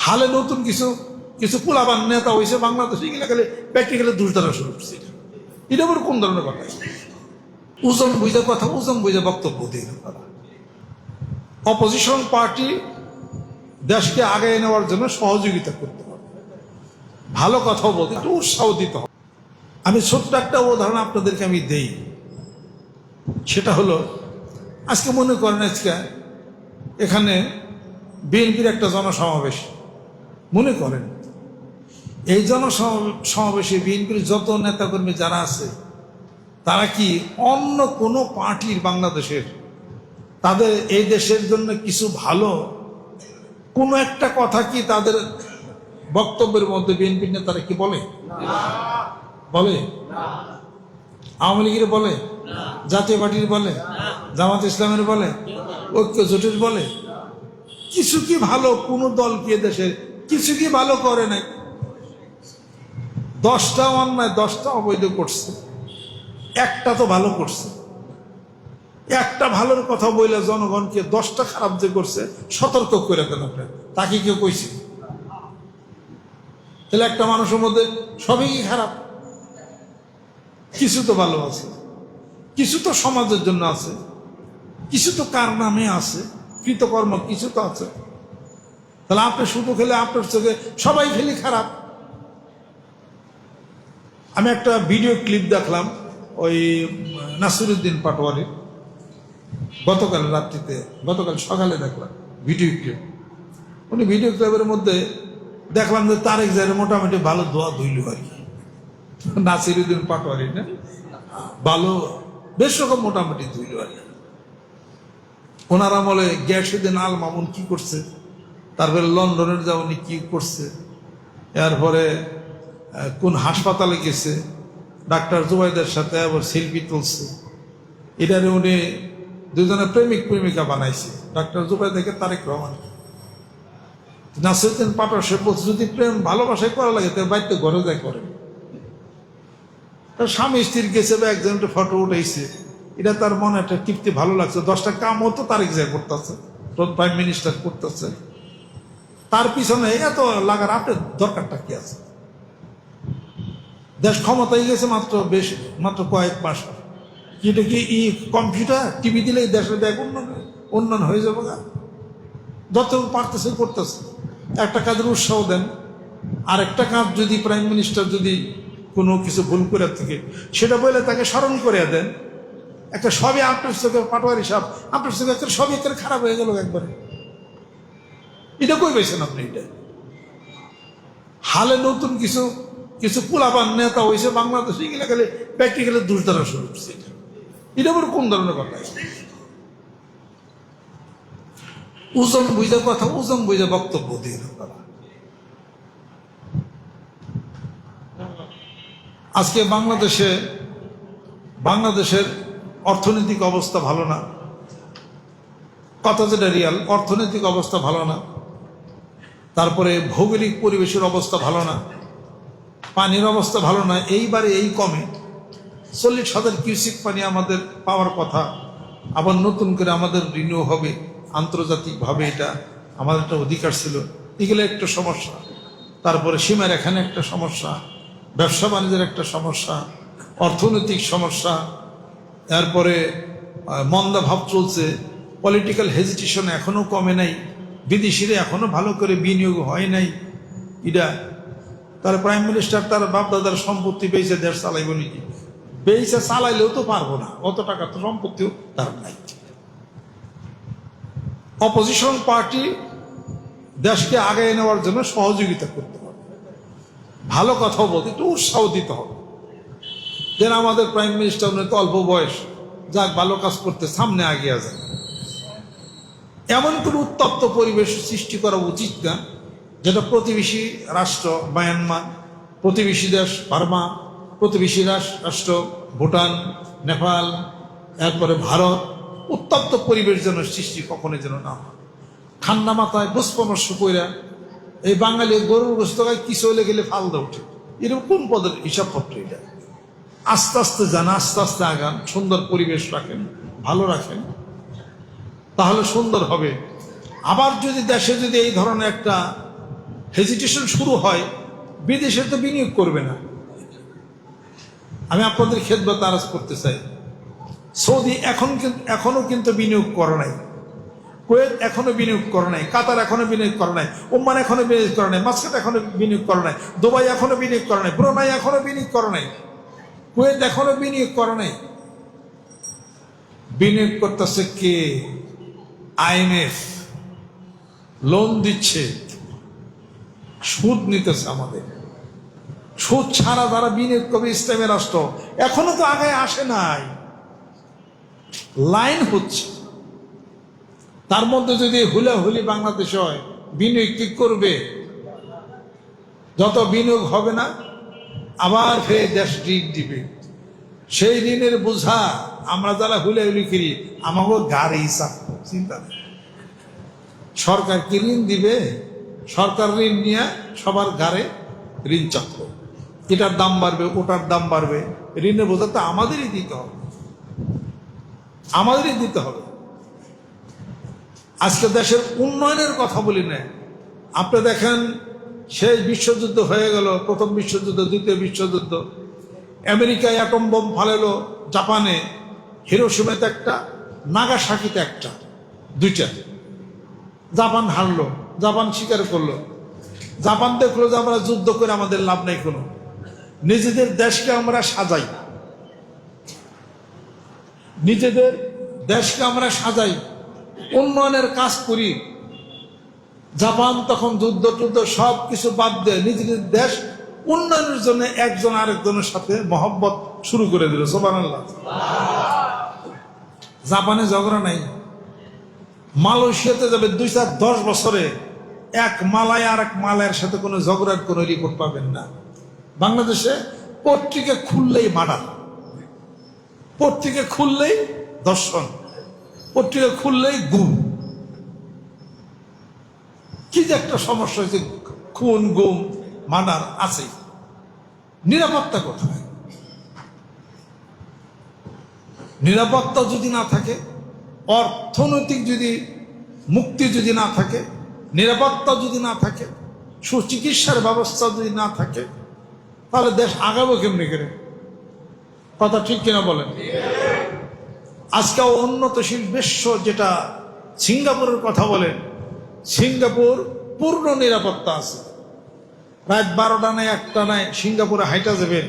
হালে নতুন কিছু কিছু পোলাবান নেতা হয়েছে বাংলাদেশে, এগুলো গেলে প্র্যাকটিক্যালি দুর্দারা শুরু করছে। এটা আবার কোন ধরনের কথা? ওজন বুঝে কথা, ওজন বুঝে বক্তব্য দিয়ে তারা অপোজিশন পার্টি দেশকে আগায় নেওয়ার জন্য সহযোগিতা করতে হবে, ভালো কথাও বলতে একটু উৎসাহ দিতে হবে। আমি ছোট্ট একটা উদাহরণ আপনাদেরকে আমি দেই, সেটা হলো আজকে মনে করেন আজকে এখানে বিএনপির একটা জনসমাবেশ, মনে করেন এই জনসমাবেশে বিএনপির যত নেতাকর্মী যারা আছে তারা কি অন্য কোনো পার্টির বাংলাদেশের তাদের এই দেশের জন্য কিছু ভালো কোনো একটা কথা কি তাদের বক্তব্যের মধ্যে বিএনপির নেতারা কি বলে? বলে? আওয়ামী লীগের বলে, জাতীয় পার্টির বলে, জামাত ইসলামের বলে, ঐক্য জোটের বলে? কিছু কি ভালো কোনো দল কি দেশের কিছু কি ভালো করে নাই? 10টা অন্যায় 10টা অবৈধ করছে, একটা তো ভালো করছে। একটা ভালোর কথা বলে জনগণকে 10টা খারাপ যে করছে সতর্ক করে দেন আপনি, তাকে কেউ কইছে? তাহলে একটা মানুষের মধ্যে সবই কি খারাপ? কিছু তো ভালো আছে, কিছু তো সমাজের জন্য আছে, কিছু তো কার নামে আছে, কৃতকর্ম কিছু তো আছে। তাহলে আপনি শুধু খেলে আপনার চোখে সবাই খেলে খারাপ? আমি একটা ভিডিও ক্লিপ দেখলাম ওই নাসিরুদ্দিন পাটোয়ারির, গতকাল রাত্রিতে, গতকাল সকালে দেখলাম ভিডিও ক্লিপ। উনি ভিডিও ক্লিপের মধ্যে দেখলাম যে তারেক জিয়ার মোটামুটি ভালো দোয়া ধুইল আর কি। নাসিরুদ্দিন পাটোয়ারি না ভালো বেশ রকম মোটামুটি ধুইল আর কি। ওনার আমলে গিয়াসউদ্দিন আল মামুন কি করছে, তারপরে লন্ডনের যা উনি কি করছে, এরপরে কোন হাসপাতালে গেছে, ডাক্তার জুবাইদের সাথে আবার সেলফি তুলছে। এটারে উনি দুজনে প্রেমিক প্রেমিকা বানাইছে, ডাক্তার জুবাইদাকে তারেক রহমান। নাসিরুদ্দিন পাটোয়ারি সে বলছে যদি প্রেম ভালোবাসায় করা লাগে তাহলে বাড়িতে ঘরে যায় করে। তার স্বামী স্ত্রীর গেছে বা একজন একটা ফটো উঠাইছে, এটা তার মনে একটা তৃপ্তি, ভালো লাগছে। 10টা কামও তো তারেক জিয়া করতেছে, প্রাইম মিনিস্টার করতেছে, তার পিছনে এত লাগার আপনার দরকারটা কি আছে? দেশ ক্ষমতায় গেছে মাত্র কয়েক মাস। এটা কি কম্পিউটার টিভি দিলেই দেশের ব্যাগ উন্নয়ন হয়ে যাবে না? যত পারতেছে করতেছে। একটা কাজের উৎসাহ দেন, আর একটা কাজ যদি প্রাইম মিনিস্টার যদি কোনো কিছু ভুল করে থেকে সেটা বলে তাকে স্মরণ করে দেন। একটা সবই আপনার চোখে পাটোয়ারি সাহেব, আপনার চোখে একটা সবই একটা খারাপ হয়ে গেল একবারে। এটা কই পেয়েছেন আপনি? এটা হালে নতুন কিছু কিছু পোলাবান নেতা হয়েছে বাংলাদেশে, এগুলো গেলে প্র্যাকটিক্যালি দুর্দারা শুরু করছে। এটা আবার কোন ধরনের কথা? ওজন বুঝে কথা, ওজন বুঝে বক্তব্য দিয়ে তারা। আজকে বাংলাদেশের অর্থনৈতিক অবস্থা ভালো না, কথা যেটা রিয়াল, অর্থনৈতিক অবস্থা ভালো না। তারপরে ভৌগোলিক পরিবেশের অবস্থা ভালো না, পানির অবস্থা ভালো না। এইবারে এই কমে 40,000 কিউসিক পানি আমাদের পাওয়ার কথা, আবার নতুন করে আমাদের রিনিউ হবে আন্তর্জাতিকভাবে, এটা আমাদের একটা অধিকার ছিল। এগুলো একটা সমস্যা। তারপরে সীমার এখানে একটা সমস্যা, ব্যবসা বাণিজ্যের একটা সমস্যা, অর্থনৈতিক সমস্যা, তারপরে মন্দা ভাব চলছে, পলিটিক্যাল হেজিটেশন এখনও কমে নাই, বিদেশিরা এখনও ভালো করে বিনিয়োগ হয় নাই। এটা তার প্রাইম মিনিস্টার তার বাপদাদার সম্পত্তি বেঁচে দেশ চালাইব নাকি? বেঁচে চালাইলেও তো পারবো না, অত টাকা তো সম্পত্তিও তার নাই। অপোজিশন পার্টি দেশকে আগায় নেওয়ার জন্য সহযোগিতা করতে হবে, ভালো কথাও বলতে একটু উৎসাহ দিতে হবে। যেন আমাদের প্রাইম মিনিস্টার উনি তো অল্প বয়স, যাক ভালো কাজ করতে সামনে আগিয়ে যায়। এমন কোনো উত্তপ্ত পরিবেশ সৃষ্টি করা উচিত না যেটা প্রতিবেশী রাষ্ট্র মায়ানমার, প্রতিবেশী দেশ বার্মা, প্রতিবেশী রাষ্ট্র ভুটান, নেপাল, এরপরে ভারত, উত্তপ্ত পরিবেশ যেন সৃষ্টি কখনো যেন না হয়। ঠান্ডা মাথায় বুঝপরামর্শ কইরা এই বাঙালি গরুর গোস্ত গায়ে কিছু হলে গেলে ফালদা উঠে, এরকম কোন পদের হিসাবপত্র? এটা আস্তে আস্তে যান, আস্তে আস্তে আগান, সুন্দর পরিবেশ রাখেন, ভালো রাখেন, তাহলে সুন্দর হবে। আবার যদি দেশে যদি এই ধরনের একটা হেজিটেশন শুরু হয়, বিদেশে তো বিনিয়োগ করবে না। আমি আপনাদের খেদমত আরজ করতে চাই, সৌদি এখনো কিন্তু বিনিয়োগ করে নাই, কুয়েত এখনো বিনিয়োগ করে নাই, কাতার এখনো বিনিয়োগ করে নাই, ওমান এখনো বিনিয়োগ করে নাই, মাস্কাট এখনো বিনিয়োগ করে নাই, দুবাই এখনো বিনিয়োগ করে নাই, ব্রুনাই এখনো বিনিয়োগ করে নাই, কুয়েত এখনো বিনিয়োগ করে নাই। বিনিয়োগ করতেছে কে? IMF লোন দিচ্ছে, সুদ নিতেছে আমাদের। সুদ ছাড়া যারা বিনিয়োগ করবে ইসলামী রাষ্ট্র, এখনো তো আগে আসে নাই, লাইন হচ্ছে। তার মধ্যে যদি হুলাহুলি বাংলাদেশ হয়, বিনিয়োগ কি করবে? যত বিনিয়োগ হবে না, আবার ফের দেশ ঋণ দিবে। সেই ঋণের বোঝা আমরা যারা হুলাহুলি করি, আমাকে গাড়ি হিসাব চিন্তা নেই। সরকার কি ঋণ দিবে? সরকার ঋণ নিয়ে সবার ঘাড়ে ঋণ চক্র, এটার দাম বাড়বে, ওটার দাম বাড়বে। ঋণের বোঝা তো আমাদেরই দিতে হবে, আমাদেরই দিতে হবে। আজকে দেশের উন্নয়নের কথা বলি না, আপনি দেখেন শেষ বিশ্বযুদ্ধ হয়ে গেল, প্রথম বিশ্বযুদ্ধ, দ্বিতীয় বিশ্বযুদ্ধ, আমেরিকায় অ্যাটম বোম ফালালো জাপানে, হিরোশিমাতে একটা, নাগাসাকিতে একটা, দুইটা। জাপান হারলো, জাপান স্বীকার করলো, জাপান দেখলো যে আমরা যুদ্ধ করে আমাদের লাভ নেই কোনো, নিজেদের দেশকে আমরা সাজাই, নিজেদের দেশকে আমরা সাজাই, উন্নয়নের কাজ করি। জাপান তখন যুদ্ধ টুদ্ধ সব কিছু বাদ দিয়ে নিজেদের দেশ উন্নয়নের জন্য একজন আরেকজনের সাথে মহব্বত শুরু করে দিল। সুবহানাল্লাহ। জাপানে ঝগড়া নাই। মালয়েশিয়াতে যাবে 2-10 বছরে এক মালয় আর এক মালয়ের সাথে কোনো ঝগড়ার কোনো রিপোর্ট পাবেন না। বাংলাদেশে পত্রিকা খুললেই মার্ডার, পত্রিকা খুললেই ধর্ষণ, পত্রিকা খুললেই গুম। কি যে একটা সমস্যা হয়েছে, খুন গুম মার্ডার আছে। নিরাপত্তা কোথায়? নিরাপত্তা যদি না থাকে, অর্থনৈতিক যদি মুক্তি যদি না থাকে, নিরাপত্তা যদি না থাকে, সুচিকিৎসার ব্যবস্থা যদি না থাকে, তাহলে দেশ আগাবো কেমনি করে? কথা ঠিক কিনা বলেন? আজকে উন্নতশীল বিশ্ব যেটা সিঙ্গাপুরের কথা বলেন, সিঙ্গাপুর পূর্ণ নিরাপত্তা আছে। রাত 12টা নাই 1টা নাই সিঙ্গাপুরে হাইটা যাবেন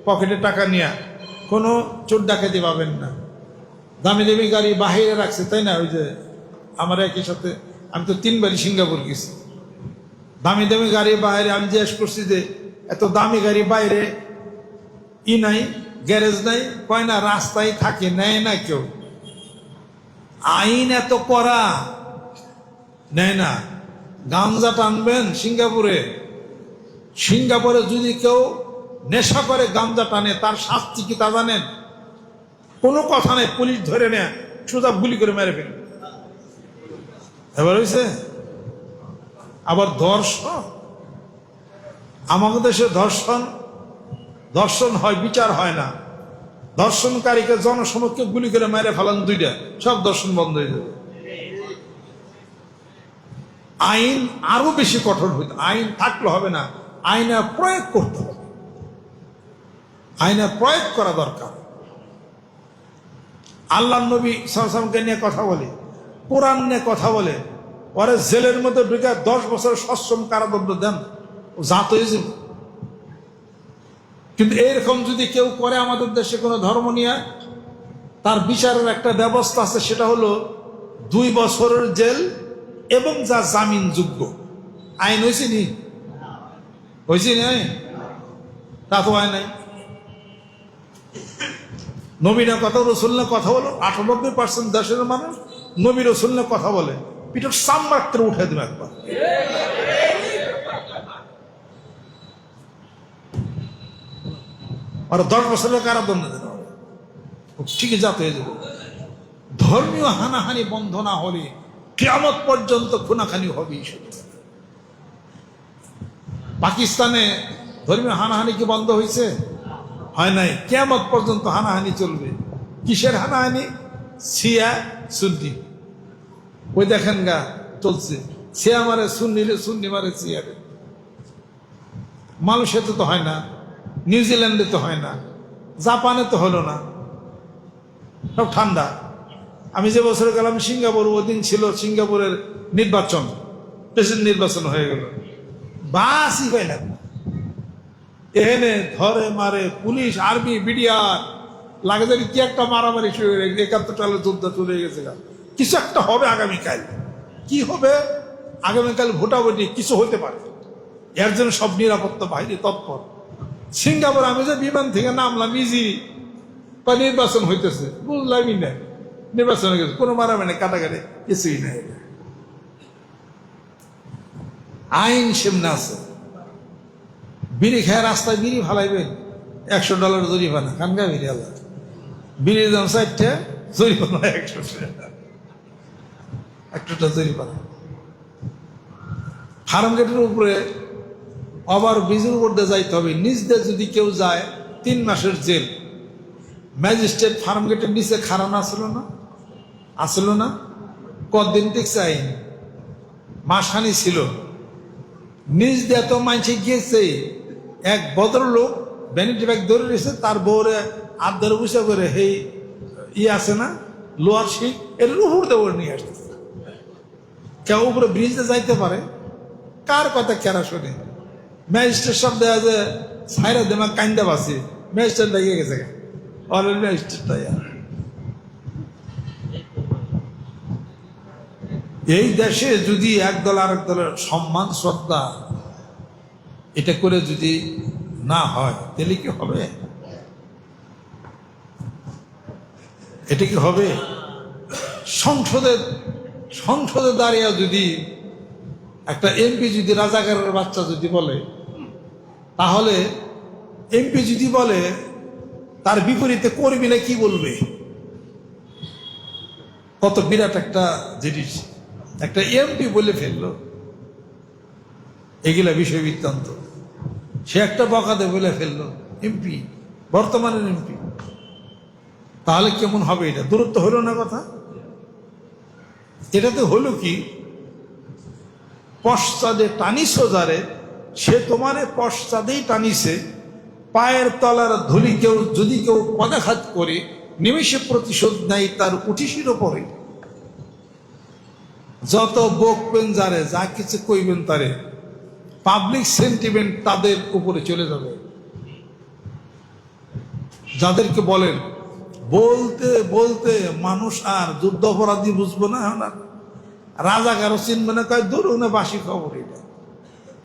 পকেটে টাকা নিয়ে, কোনো চোর ডাকাতি পাবেন না। দামি দামি গাড়ি বাহিরে রাখছে, তাই না? ওই যে আমার একই সাথে, আমি তো 3বারই সিঙ্গাপুর গেছি, দামি দামি গাড়ি বাইরে। আমি জিজ্ঞেস করছি যে এত দামি গাড়ি বাইরে নাই, গ্যারেজ নাই, কয় না রাস্তায় থাকে, নেয় না কেউ। আইন এত কড়া, নেয় না। গাঞ্জা টানবেন সিঙ্গাপুরে, সিঙ্গাপুরে যদি কেউ নেশা করে গাঞ্জা টানে, তার শাস্তি কি তা জানেন? কোনো কথা নেই, পুলিশ ধরে নেয়, সোজা গুলি করে মেরে ফেলে। এবার হয়েছে আবার ধর্ষণ। আমাদের দেশে ধর্ষণ হয়, বিচার হয় না। ধর্ষণকারীকে জনসমক্ষে গুলি করে মেরে ফেলান 2টা, সব ধর্ষণ বন্ধ হয়ে যাবে। আইন আরো বেশি কঠোর হইতে, আইন থাকলে হবে না, আইনে প্রয়োগ করতে হবে, আইনে প্রয়োগ করা দরকার। আল্লাহ নবী সাল্লাল্লাহু আলাইহি ওয়াসাল্লামকে নিয়ে কথা বলে, কোরআন নিয়ে কথা বলে, পরে জেলের মধ্যে ঢুকে 10 বছর সশ্রম কারাদণ্ড দেন, জাত হয়ে যাবে। কিন্তু এরকম যদি কেউ করে আমাদের দেশে কোনো ধর্ম নিয়ে, তার বিচারের একটা ব্যবস্থা আছে, সেটা হলো 2 বছরের জেল এবং যা জামিন যোগ্য। আইন হয়েছে নি? হয়েছে নি? তা তো হয় নাই। নবী না কথা, রসুল না কথা বলো, 98% দেশের মানুষ নবী রসুল না কথা বলে, পিঠের সামমাত্র উঠে দেবে একবার। আর 10 বছরের কারাদণ্ড দেন, ঠিকই জাত হয়ে যাবে। ধর্মীয় হানাহানি বন্ধ না হলে কিয়ামত পর্যন্ত খুনাখানি হবেই। পাকিস্তানে ধর্মীয় হানাহানি কি বন্ধ হয়েছে? হয় নাই। কিয়ামত পর্যন্ত হানাহানি চলবে। কিসের হানাহানি? শিয়া সুন্নি। ওই দেখেন গা চলছে, শিয়া মারে সুন্নি রে, সুন্নি মারে শিয়া রে। মালয়েশিয়াতে তো হয় না, নিউজিল্যান্ডে তো হয় না, জাপানে তো হলো না, সব ঠান্ডা। আমি যে বছরে গেলাম সিঙ্গাপুর, ওদিন ছিল সিঙ্গাপুরের নির্বাচন, প্রেসিডেন্ট নির্বাচন হয়ে গেল, বাসই পাইলাম না। এখানে ধরে মারে পুলিশ, আর্মি, বিডিআর, লাগে জানি কি একটা মারামারি শুরু হয়ে গেছে, 71 সালের যুদ্ধ চলে গেছে। কিছু একটা হবে আগামীকাল, কি হবে আগামীকাল? ভোটাভুটি কিছু হতে পারে, এর জন্য সব নিরাপত্তা বাহিনী তৎপর। সিঙ্গাপুর আমি যে বিমান থেকে নামলাম ইজি, বা নির্বাচন হইতেছে, বুঝলামই না নির্বাচন হয়ে গেছে, কোনো মারামারি কাটাকাটি কিছুই নাই। আইন সেমনে আছে। বিড়ি খায় রাস্তায় বিড়ি ফালাইবেন, $100 জরিমানা, খানগা বিড়ি আল্লাহ, বিড়ির দাম 4টা, জরিমানা 100 টাকা, 1টা জরিমানা। ফার্ম গেটের উপরে ওভার ব্রিজের উপর দিয়ে যাইতে হবে, নিচ দিয়ে যদি কেউ যায় 3 মাসের জেল। ম্যাজিস্ট্রেট ফার্ম গেটের নিচে খারাপ আসলো না, কতদিন টেকছে আইন? মাসখানি ছিল। নিজ দিয়ে তো মানছে গিয়েছে, এক ভদ্রলোক ভ্যানিটি ব্যাগ ধরে রয়েছে, তার বউরে হাত ধরে বসে করে হেই আছে না লোহার শিক, এর উপর দিয়ে নিয়ে আসতেছে। কেউ উপরে ব্রিজে যাইতে পারে, কার কথা কেরা শোনে? ম্যাজিস্ট্রেট সব দেওয়া যে সাইরা দেমা কান্দা বাসে, ম্যাজিস্ট্রেট লেগে গেছে, অলরেডি ম্যাজিস্ট্রেটটাই। এই দেশে যদি একদল আরেক দলের সম্মান শ্রদ্ধা এটা করে যদি না হয়, তাহলে কি হবে? এটা কি হবে? সংসদে দাঁড়িয়ে যদি একটা এমপি যদি রাজাকারের বাচ্চা যদি বলে, তাহলে এমপি যদি বলে তার বিপরীতে কর্মীরা কি বলবে? কত বিরাট একটা জিনিস একটা এমপি বলে ফেললো, এগুলা বিষয় বৃত্তান্ত। সে একটা বকাতে বলে ফেললো, এমপি, বর্তমানের এমপি। তাহলে কেমন হবে? এটা দূরত্ব হলো না কথা? এটাতে হলো কি, পশ্চাদে টানিস যারে, সে তোমারে পশ্চাদেই টানিছে। পায়ের তলার ধুলি যদি কেউ পদাঘাত করে, নিমেষে প্রতিশোধ নেয় তার উঠিসির ওপরে। যত বকবেন যারে, যা কিছু কইবেন তারে, পাবলিক সেন্টিমেন্ট তাদের উপরে চলে যাবে। যাদেরকে বলেন, বলতে বলতে মানুষ আর যুদ্ধ অপরাধী বুঝবো না, রাজাকারও চিনবে না, কয় ধরুন না বাসি খবর এটা।